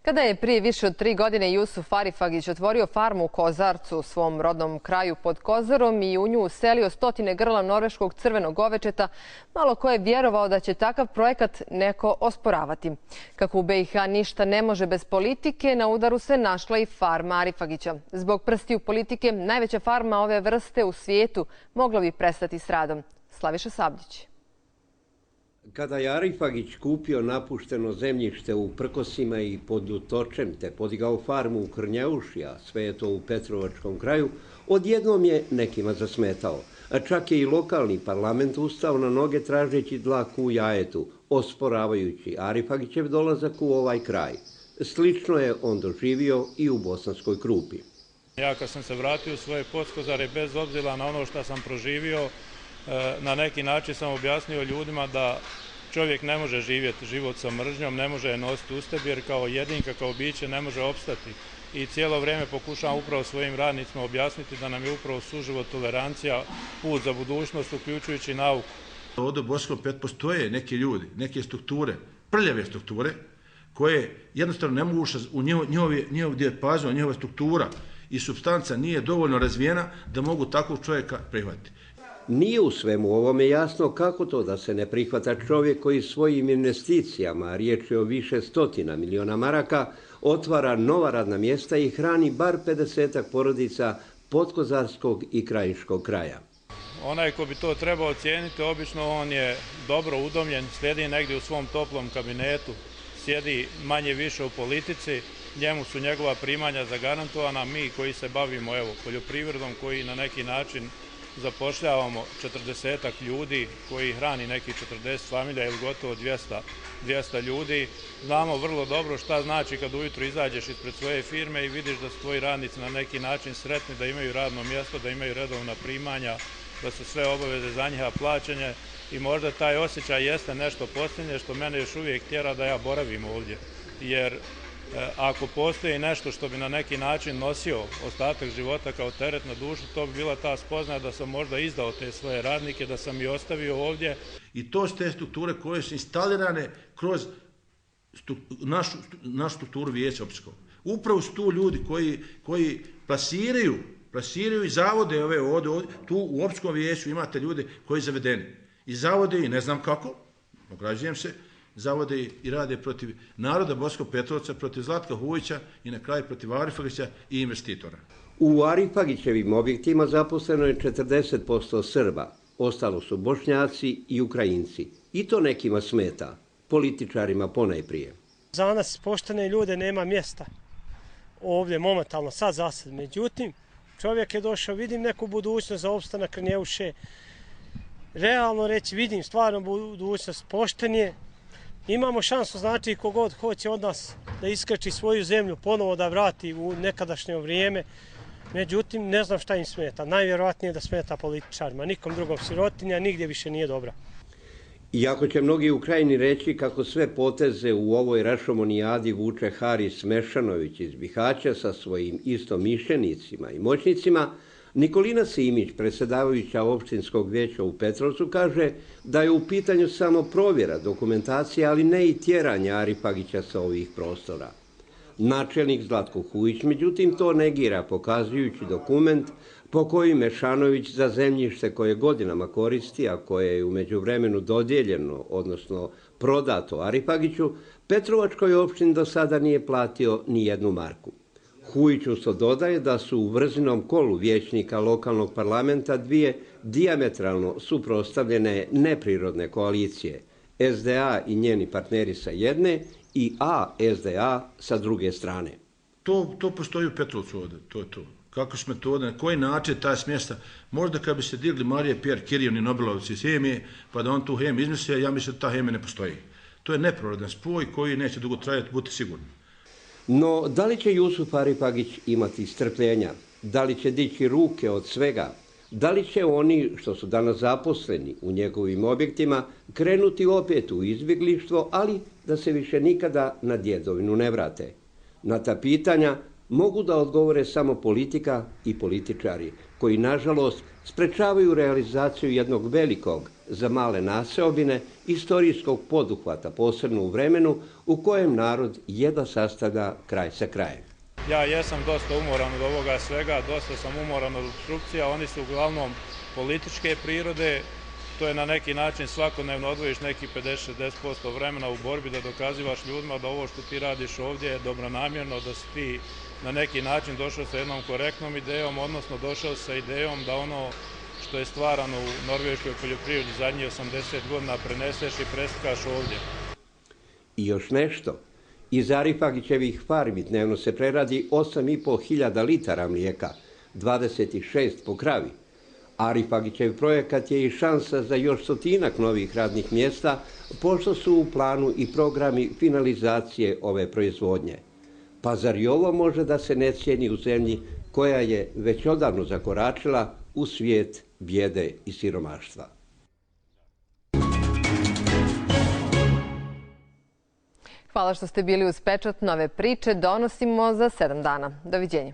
Kada je prije više od 3 godine Jusuf Arifagić otvorio farmu u Kozarcu u svom rodnom kraju pod Kozarom i u nju uselio stotine grla norveškog crvenog govečeta, malo ko je vjerovao da će takav projekat neko osporavati. Kako u BiH ništa ne može bez politike, na udaru se našla i farma Arifagića. Zbog prstiju politike, najveća farma ove vrste u svijetu mogla bi prestati s radom. Slaviša Sabljić. Kada je Arifagić kupio napušteno zemljište u Prkosima i pod Utočem te podigao farmu u Krnjeuši, a sve je to u Petrovačkom kraju, odjednom je nekima zasmetao. A čak je i lokalni parlament ustao na noge tražeći dlaku u jajetu, osporavajući Arifagićev dolazak u ovaj kraj. Slično je on doživio i u Bosanskoj Krupi. Ja kad sam se vratio u svoje Podkozare, bez obzira na ono što sam proživio, na neki način sam objasnio ljudima da čovjek ne može živjeti život sa mržnjom, ne može je nositi u sebi jer kao jedinka, kao biće ne može opstati. I cijelo vrijeme pokušavam upravo svojim radnicima objasniti da nam je upravo suživot, tolerancija, put za budućnost, uključujući nauku. Ovdje u Bosanskom Petrovu postoje neki ljudi, neke strukture, prljave strukture, koje jednostavno ne mogu u njihov dijapazon, njihova struktura i supstanca nije dovoljno razvijena da mogu takvog čovjeka prihvatiti. Nije u svemu ovome jasno kako to da se ne prihvata čovjek koji svojim investicijama, riječ je o više stotina miliona maraka, otvara nova radna mjesta i hrani bar 50-ak porodica podkozarskog i krajiškog kraja. Onaj ko bi to trebao ocijeniti, obično on je dobro udomljen, sjedi negdje u svom toplom kabinetu, sjedi manje više u politici, njemu su njegova primanja zagarantovana, mi koji se bavimo poljoprivredom, koji na neki način zapošljavamo 40-ak ljudi koji hrani neki 40 familija ili gotovo 200 ljudi. Znamo vrlo dobro šta znači kad ujutro izađeš ispred svoje firme i vidiš da su tvoji radnici na neki način sretni, da imaju radno mjesto, da imaju redovna primanja, da su sve obaveze za njih plaćanje i možda taj osjećaj jeste nešto posljednje što mene još uvijek tjera da ja boravim ovdje. Jer ako postoji nešto što bi na neki način nosio ostatak života kao teret na dušu, to bi bila ta spoznaja da sam možda izdao te svoje radnike, da sam ih ostavio ovdje. I to su te strukture koje su instalirane kroz našu strukturu vijeća općinskog. Upravo su tu ljudi koji plasiraju i zavode ove ovdje. Tu u općinskom vijeću imate ljude koji zavedeni. I zavode i ne znam kako, ograđujem se, zavode i rade protiv naroda Bosanskog Petrovca, protiv Zlatka Hujića i na kraju protiv Arifagića i investitora. U Arifagićevim objektima zaposleno je 40% Srba, ostalo su Bošnjaci i Ukrajinci. I to nekima smeta, političarima ponajprije. Za nas poštene ljude nema mjesta ovdje momentalno, sad za sad. Međutim, čovjek je došao, vidim neku budućnost za opstanak Krnjeuše. Realno reći, vidim stvarno budućnost, pošten je. Imamo šansu, znači, kogod hoće od nas da iskači svoju zemlju, ponovo da vrati u nekadašnje vrijeme. Međutim, ne znam šta im smeta. Najvjerojatnije da smeta političarima. Nikom drugom sirotinja, nigdje više nije dobra. Iako će mnogi u Krajini reći kako sve poteze u ovoj rašomonijadi vuče Haris Mešanović iz Bihaća sa svojim istomišljenicima i moćnicima, Nikolina Simić, predsjedavajuća općinskog vijeća u Petrovcu, kaže da je u pitanju samo provjera dokumentacije, ali ne i tjeranja Arifagića sa ovih prostora. Načelnik Zlatko Hujić, međutim, to negira, pokazujući dokument po kojem Mešanović za zemljište koje godinama koristi, a koje je u međuvremenu dodijeljeno, odnosno prodato Arifagiću, Petrovačkoj opštini do sada nije platio ni jednu marku. Hujić usto dodaje da su u vrzinom kolu vijećnika lokalnog parlamenta dvije dijametralno suprotstavljene neprirodne koalicije, SDA i njeni partneri sa jedne i A-SDA sa druge strane. To postoji u Petrovcu ovdje, to je to. Kako su metode, na koji način taj smjesta, možda kad bi se digli Marije Pjer Kirijevni Nobelovci iz hemije, pa da on tu hemiju izmislio, ja mislim da ta hemija ne postoji. To je neprirodan spoj koji neće dugo trajati, budite sigurni. No, da li će Jusuf Arifagić imati strpljenja? Da li će dići ruke od svega? Da li će oni, što su danas zaposleni u njegovim objektima, krenuti opet u izbjeglištvo, ali da se više nikada na djedovinu ne vrate? Na ta pitanja mogu da odgovore samo politika i političari, koji, nažalost, sprečavaju realizaciju jednog velikog za male naseobine istorijskog poduhvata, posebno u vremenu u kojem narod jedva sastavlja kraj sa krajem. Ja jesam dosta umoran od ovoga svega, dosta sam umoran od opstrukcija, oni su uglavnom političke prirode, to je na neki način svakodnevno odvojiš neki 50-60% vremena u borbi da dokazivaš ljudima da ovo što ti radiš ovdje je dobronamjerno, da si ti na neki način došao sa jednom korektnom idejom, odnosno došao sa idejom da ono što je stvarano u norveškoj poljoprivredi zadnjih 80 godina preneseš i preslikaš ovdje. I još nešto. Iz Arifagićevih farmi dnevno se preradi 8.500 litara mlijeka, 26 po kravi. Arifagićev projekat je i šansa za još stotinak novih radnih mjesta, pošto su u planu i programi finalizacije ove proizvodnje. Pa zar i ovo može da se ne cijeni u zemlji koja je već odavno zakoračila u svijet bijede i siromaštva? Hvala što ste bili uz pečat. Nove priče donosimo za 7 dana. Doviđenja.